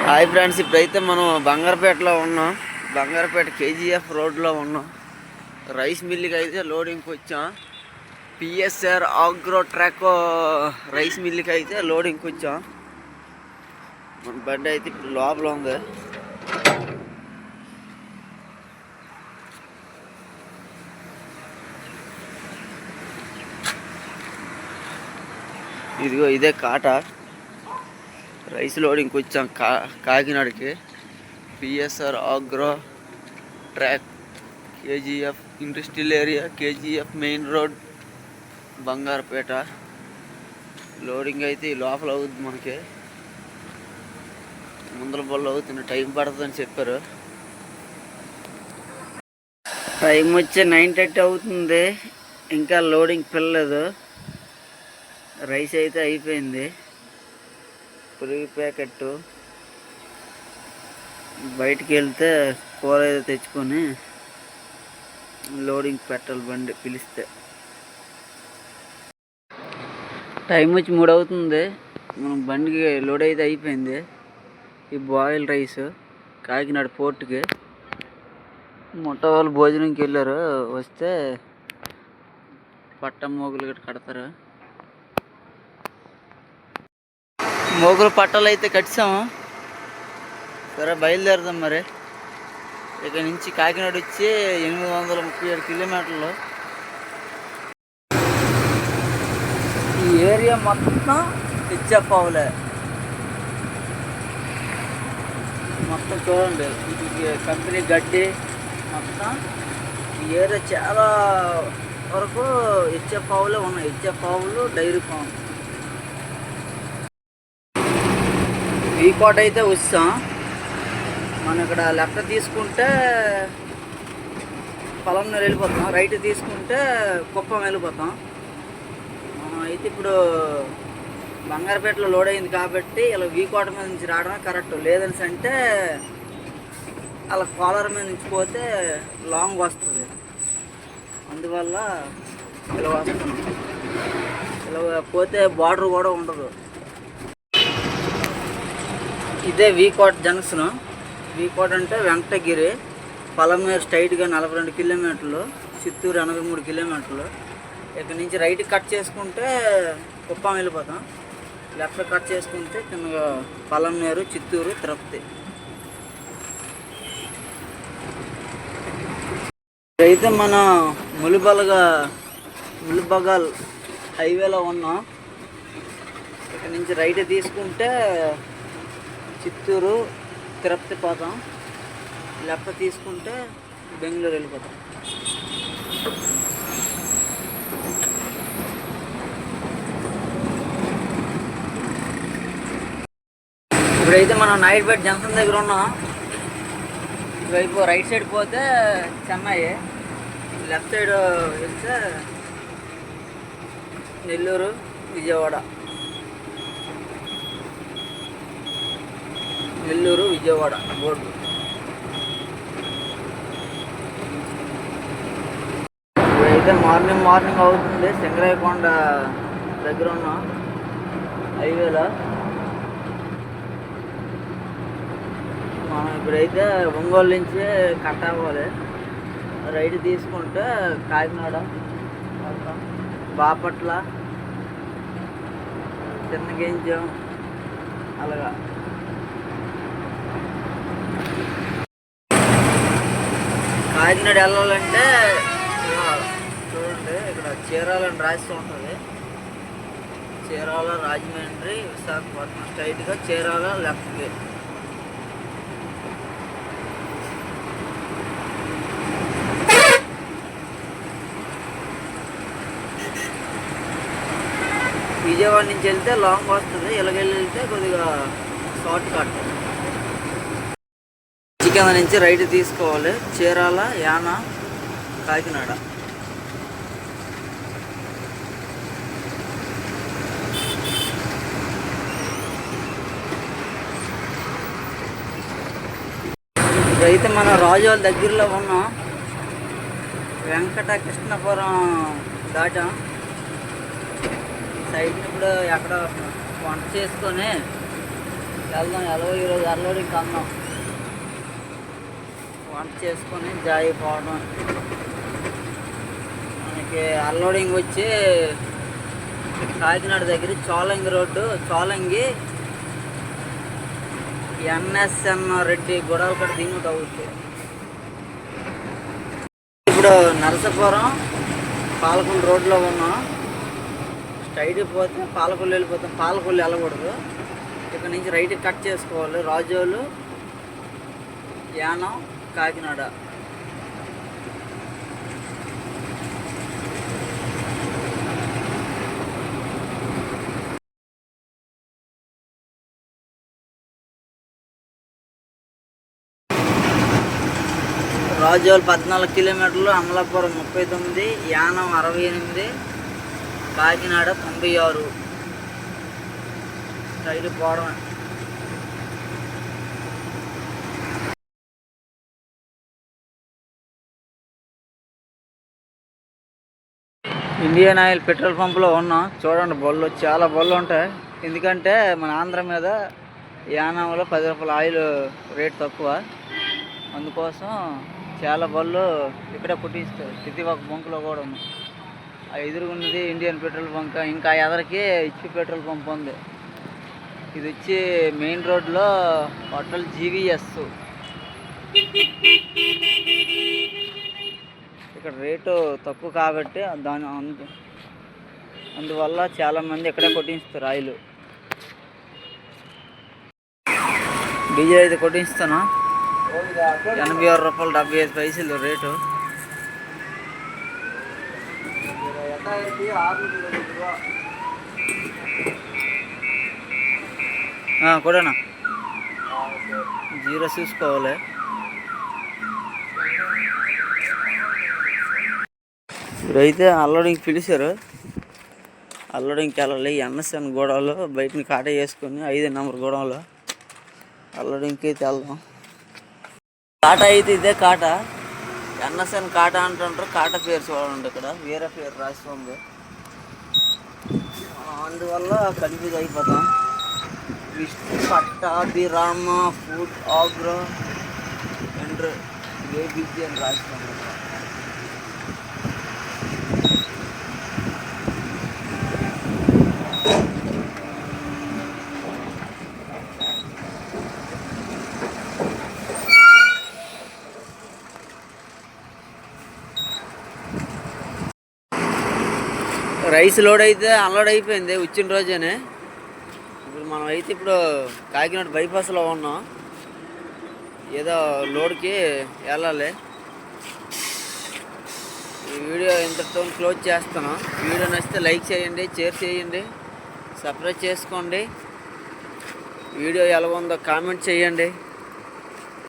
Hi friends, ఇప్పుడైతే మనం బంగారపేటలో ఉన్నాం. బంగారపేట కేజీఎఫ్ రోడ్లో ఉన్నాం. రైస్ మిల్లుకి అయితే లోడింగ్కి వచ్చాం. పిఎస్ఆర్ ఆగ్రో ట్రాక్ రైస్ మిల్లుకి అయితే లోడింగ్కి వచ్చాం. మన బండి అయితే ఇప్పుడు లోపల ఉంది. ఇదిగో ఇదే కాటా. రైస్ లోడింగ్కి వచ్చాం కాకినాడకి. PSR agro track KGF industrial area, KGF main road, Bangarapet. Loading అయితే లోపల అవుతుంది. మనకి ముందర బళ్ళు అవుతుంది. టైం పడుతుందని చెప్పారు. టైం వచ్చి 9:30 అవుతుంది. ఇంకా లోడింగ్ పిల్లలేదు. రైస్ అయితే అయిపోయింది. పురుగు ప్యాకెట్ బయటికి వెళ్తే కూర ఏదో తెచ్చుకొని లోడింగ్ పెట్టాలి. బండి పిలిస్తే టైం వచ్చి 3 అవుతుంది. మనం బండికి లోడ్ అయితే అయిపోయింది. ఈ బాయిల్ రైస్ కాకినాడ పోర్టుకి మొట్ట వాళ్ళు భోజనంకి వెళ్ళారు. వస్తే పట్ట మోగులు గట్రా కడతారు. మోగులు పట్టాలు అయితే కట్టాము. సరే బయలుదేరుదాం. మరి ఇక్కడ నుంచి కాకినాడ వచ్చి 837 కిలోమీటర్లు. ఈ ఏరియా మొత్తం తెచ్చాపావులే. మొత్తం చూడండి, ఇది కంపెనీ గడ్డి మొత్తం. ఈ ఏరియా చాలా వరకు ఇచ్చేపావులే ఉన్నాయి. ఇచ్చేపావులు, డైరీ ఫామ్. ఈ కోట అయితే వస్తాం. మనం ఇక్కడ లెఫ్ట్ తీసుకుంటే పొలంలో వెళ్ళిపోతాం. రైట్ తీసుకుంటే కుప్పం వెళ్ళిపోతాం. అయితే ఇప్పుడు బంగారపేటలో లోడ్ అయింది కాబట్టి ఇలా వీకోట మీద నుంచి రావడమే కరెక్ట్. లేదని అంటే అలా కాలర్ మీద నుంచి పోతే లాంగ్ వస్తుంది. అందువల్ల ఇలా వస్తున్నాం. ఇలా పోతే బార్డర్ కూడా ఉండదు. ఇదే వీకోట జంక్షన్. వీకోట అంటే వెంకటగిరి. పలమనేరు స్ట్రైట్గా 42 కిలోమీటర్లు, చిత్తూరు 83 కిలోమీటర్లు. ఇక్కడ నుంచి రైట్ కట్ చేసుకుంటే కుప్పం వెళ్ళిపోతాం. లెఫ్ట్ కట్ చేసుకుంటే కింద పలమనేరు, చిత్తూరు, తిరుపతి. అయితే మనం ములుబగల్ హైవేలో ఉన్నాం. ఇక్కడ నుంచి రైట్ తీసుకుంటే చిత్తూరు, తిరుపతి పోతాం. లెఫ్ట్ తీసుకుంటే బెంగళూరు వెళ్ళిపోతాం. ఇప్పుడైతే మనం నాయుడుపేట జంక్షన్ దగ్గర ఉన్నాం. ఇటువైపు రైట్ సైడ్ పోతే చెన్నై, లెఫ్ట్ సైడ్ వెళ్తే నెల్లూరు, విజయవాడ. నెల్లూరు, విజయవాడ బోర్డు. ఇప్పుడైతే మార్నింగ్ అవుతుంది. సింగరాయకొండ దగ్గర ఉన్నాం హైవేలో. మనం ఇప్పుడైతే ఒంగోలు నుంచి కట్ అవ్వాలి. రైట్ తీసుకుంటే కాకినాడ, బాపట్ల, చిన్నగింజం అలాగా. కాకినాడ వెళ్ళాలంటే చూడండి, ఇక్కడ చీరాలని రాస్తూ ఉంటుంది. చీరాల, రాజమండ్రి, విశాఖపట్నం. స్ట్రైట్గా చీరాల లెఫ్ట్కి. విజయవాడ నుంచి వెళ్తే లాంగ్ వస్తుంది. ఇలాగెళ్ళి వెళ్తే కొద్దిగా షార్ట్ కట్. కింద నుంచి రైట్ తీసుకోవాలి. చీరాల, యాన, కాకినాడ. ఇదైతే మన రాజువాళ్ళ దగ్గరలో ఉన్నాం. వెంకట కృష్ణపురం దాటాం. సైడ్ ఇప్పుడు ఎక్కడ వంట చేసుకొని వెళ్దాం ఎలాగో ఈరోజు అన్లోడింగ్ అందాం. వంట చేసుకొని జాయి పోవడం. మనకి అన్లోడింగ్ వచ్చి కాకినాడ దగ్గర చోలంగి రోడ్డు, చోలంగి ఎన్ఎస్ఎన్ రెడ్డి గొడవలు కూడా దిగుట్ అవుతుంది. ఇప్పుడు నరసాపురం పాలకొల్లు రోడ్లో ఉన్నాం. స్ట్రైట్ పోతే పాలకొల్లు వెళ్ళిపోతాం. పాలకొల్లు వెళ్ళకూడదు, ఇక్కడ నుంచి రైట్ కట్ చేసుకోవాలి. రాజోలు, యానం, కాకినాడ. రాజోలు 14 కిలోమీటర్లు, అమలాపురం 39, యానం 68, కాకినాడ 96. రైలు పోవడం. ఇండియన్ ఆయిల్ పెట్రోల్ పంపులో ఉన్నాం. చూడండి బళ్ళు, చాలా బళ్ళు ఉంటాయి. ఎందుకంటే మన ఆంధ్ర మీద యానంలో 10 రూపాయల ఆయిల్ రేట్ తక్కువ, అందుకోసం చాలా బళ్ళు ఇక్కడే కొట్టిస్తారు. ప్రతి ఒక్క బంకులో కూడా ఉంది. ఆ ఎదురుగున్నది ఇండియన్ పెట్రోల్ బంక్. ఇంకా ఎదరికి హెచ్పి పెట్రోల్ పంప్ ఉంది. ఇది వచ్చి మెయిన్ రోడ్లో హోటల్ జీవీఎస్. ఇక్కడ రేటు తక్కువ కాబట్టి అందువల్ల చాలామంది ఇక్కడే కొట్టిస్తారు ఆయిల్. డీజిల్ అయితే కొట్టిస్తాను 86 రూపాయలు 75 పైసలు రేటు. కూడానా జీరో చూసుకోవాలి. ఇప్పుడైతే అన్లోడింగ్కి పిలిచారు. అన్లోడింగ్కి వెళ్ళాలి. ఎన్ఎస్ఎన్ గోడవలో బయటని కాట వేసుకొని 5 నెంబర్ గోడవలో అన్లోడింగ్కి అయితే వెళ్దాం. కాట అయితే ఇదే కాట, ఎన్ఎస్ఎన్ కాట అంటుంటారు. కాట పేరు చూడండి, ఇక్కడ వేరే పేరు రాసి ఉంది. అందువల్ల కన్ఫ్యూజ్ అయిపోతాం. Vishnu Pattabhirama food agro and ABG అని రాసి ఉంది. రైస్ లోడ్ అయితే అన్లోడ్ అయిపోయింది వచ్చిన రోజేనే. ఇప్పుడు మనం అయితే ఇప్పుడు కాకినాడ బైపాస్లో ఉన్నాం. ఏదో లోడ్కి వెళ్ళాలి. ఈ వీడియో ఇంతటితో క్లోజ్ చేస్తాను. వీడియో నచ్చితే లైక్ చేయండి, షేర్ చేయండి, సబ్స్క్రైబ్ చేసుకోండి. వీడియో ఎలా ఉందో కామెంట్ చేయండి.